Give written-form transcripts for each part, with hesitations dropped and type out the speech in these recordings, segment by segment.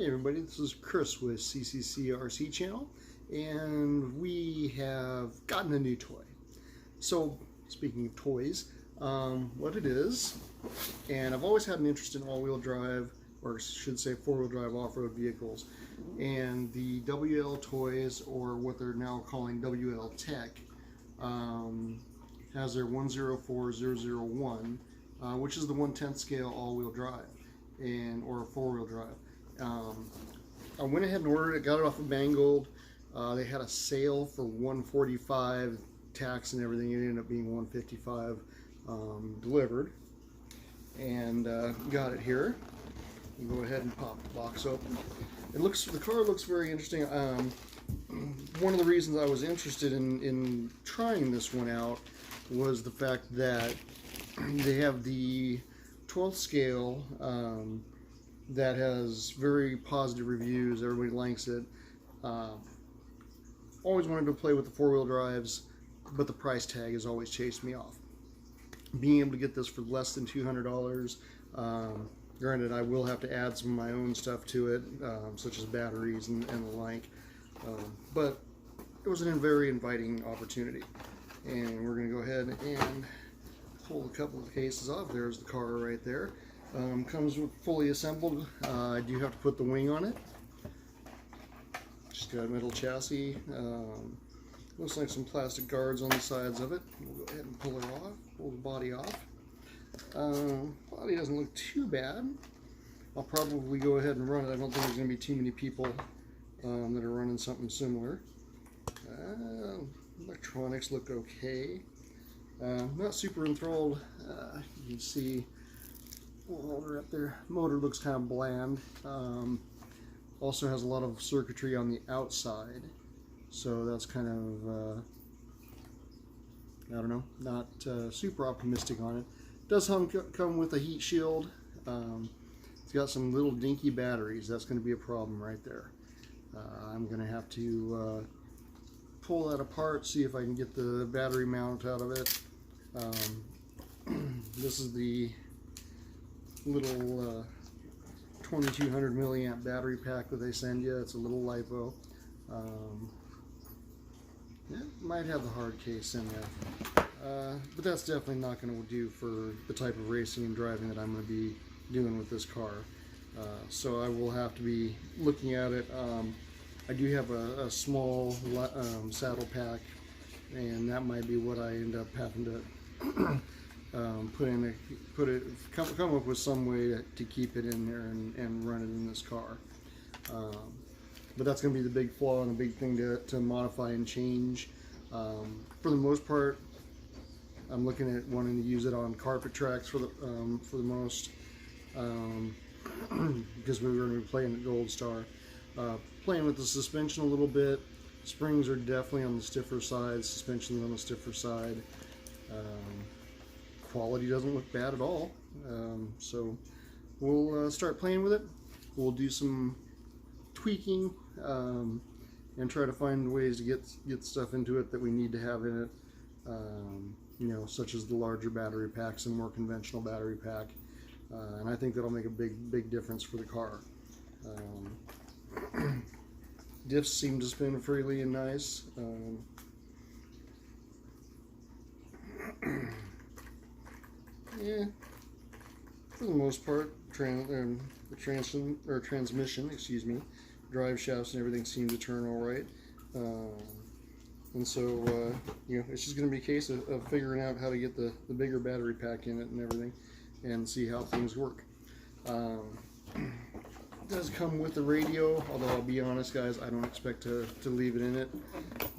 Hey everybody, this is Chris with CCCRC channel, and we have gotten a new toy. So, speaking of toys, what it is, and I've always had an interest in all-wheel drive, or I should say four-wheel drive off-road vehicles, and the WL Toys, or what they're now calling WL Tech, has their 104001, which is the 1/10 scale all-wheel drive, or four-wheel drive. I went ahead and ordered it, got it off of Mangold. They had a sale for $145, tax and everything. It ended up being $155 delivered, and got it here. We'll go ahead and pop the box open. The car looks very interesting. One of the reasons I was interested in trying this one out was the fact that they have the 12th scale. That has very positive reviews. Everybody likes it. Always wanted to play with the four-wheel drives, but the price tag has always chased me off. Being able to get this for less than $200, granted I will have to add some of my own stuff to it, such as batteries and the like, but it was a very inviting opportunity. And we're going to go ahead and pull a couple of cases off. There's the car right there. Comes with fully assembled. I do have to put the wing on it. Just got a metal chassis. Looks like some plastic guards on the sides of it. We'll go ahead and pull her off. Pull the body off. Body doesn't look too bad. I'll probably go ahead and run it. I don't think there's going to be too many people that are running something similar. Electronics look okay. Not super enthralled. You can see. We'll hold her up there. Motor looks kind of bland. Also has a lot of circuitry on the outside, so that's kind of I don't know, not super optimistic on it. Does come with a heat shield. It's got some little dinky batteries. That's going to be a problem right there. I'm going to have to pull that apart, see if I can get the battery mount out of it. This is the little 2200 milliamp battery pack that they send you. It's a little lipo. It might have the hard case in there, but that's definitely not going to do for the type of racing and driving that I'm going to be doing with this car. So I will have to be looking at it. I do have a small saddle pack, and that might be what I end up having to come up with some way to keep it in there and run it in this car. But that's going to be the big flaw and a big thing to modify and change. For the most part, I'm looking at wanting to use it on carpet tracks for the most, because we were going to be playing at Gold Star. Playing with the suspension a little bit. Springs are definitely on the stiffer side. Suspension's on the stiffer side. Quality doesn't look bad at all, so we'll start playing with it. We'll do some tweaking and try to find ways to get stuff into it that we need to have in it, you know, such as the larger battery packs and more conventional battery pack, and I think that'll make a big difference for the car. Diffs seem to spin freely and nice. Yeah, for the most part, the transmission, excuse me, drive shafts and everything seem to turn all right. And so, you know, it's just going to be a case of figuring out how to get the bigger battery pack in it and everything, and see how things work. It does come with the radio, although I'll be honest, guys, I don't expect to leave it in it.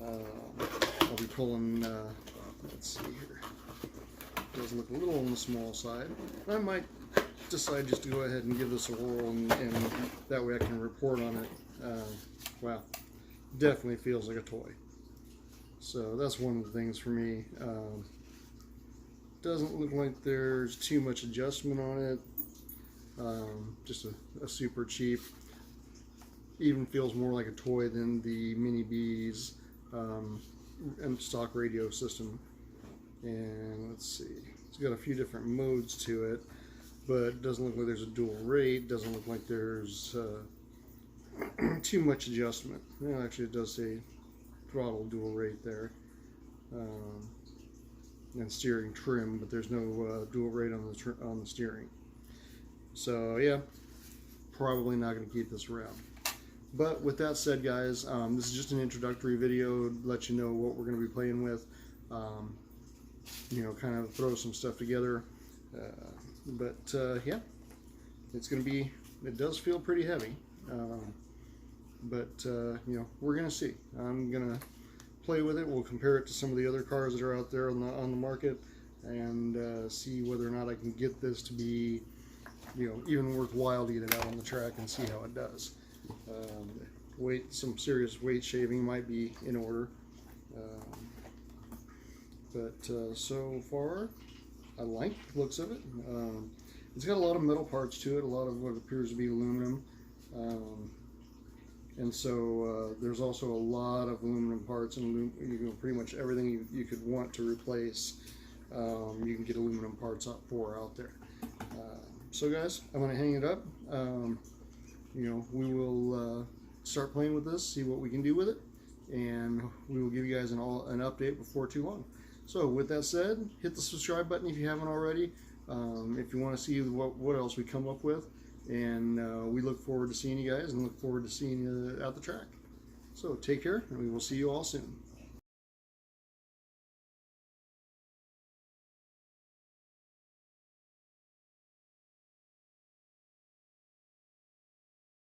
I'll be pulling, let's see here. Does look a little on the small side. I might decide just to go ahead and give this a whirl, and that way I can report on it. Wow, definitely feels like a toy. So that's one of the things for me. Doesn't look like there's too much adjustment on it. Just a super cheap. Even feels more like a toy than the Mini B's and stock radio system. And let's see, it's got a few different modes to it, but it doesn't look like there's a dual rate. Doesn't look like there's too much adjustment. Well, actually, it does say throttle dual rate there, and steering trim, but there's no dual rate on the steering. So yeah, probably not going to keep this around. But with that said, guys, this is just an introductory video to let you know what we're going to be playing with. You know, kind of throw some stuff together. Yeah, it's going to be, it does feel pretty heavy. You know, we're going to see. I'm going to play with it. We'll compare it to some of the other cars that are out there on the market, and see whether or not I can get this to be, you know, even worthwhile to get it out on the track and see how it does. Some serious weight shaving might be in order. So far, I like the looks of it. It's got a lot of metal parts to it, a lot of what appears to be aluminum. And so there's also a lot of aluminum parts, and you know, pretty much everything you could want to replace, you can get aluminum parts for out there. So guys, I'm going to hang it up. You know, we will start playing with this, see what we can do with it, and we will give you guys an update before too long. So with that said, hit the subscribe button if you haven't already, if you want to see what else we come up with, and we look forward to seeing you guys and look forward to seeing you at the track. So take care, and we will see you all soon.